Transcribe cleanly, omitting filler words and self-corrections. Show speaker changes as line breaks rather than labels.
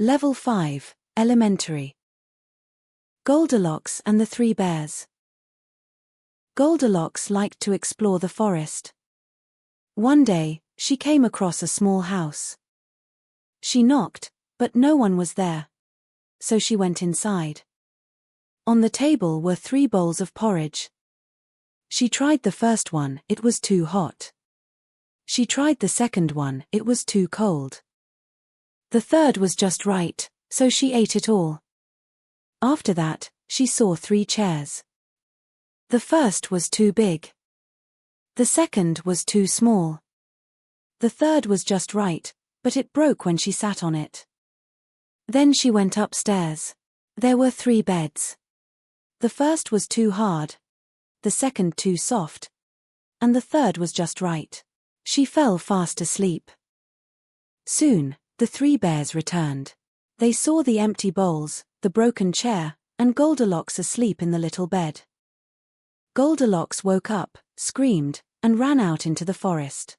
Level 5, Elementary. Goldilocks and the Three Bears. Goldilocks liked to explore the forest. One day, she came across a small house. She knocked, but no one was there. So she went inside. On the table were 3 bowls of porridge. She tried the first one, it was too hot. She tried the second one, it was too cold. The third was just right, so she ate it all. After that, she saw 3 chairs. The first was too big. The second was too small. The third was just right, but it broke when she sat on it. Then she went upstairs. There were 3 beds. The first was too hard. The second too soft. And the third was just right. She fell fast asleep. Soon, the 3 bears returned. They saw the empty bowls, the broken chair, and Goldilocks asleep in the little bed. Goldilocks woke up, screamed, and ran out into the forest.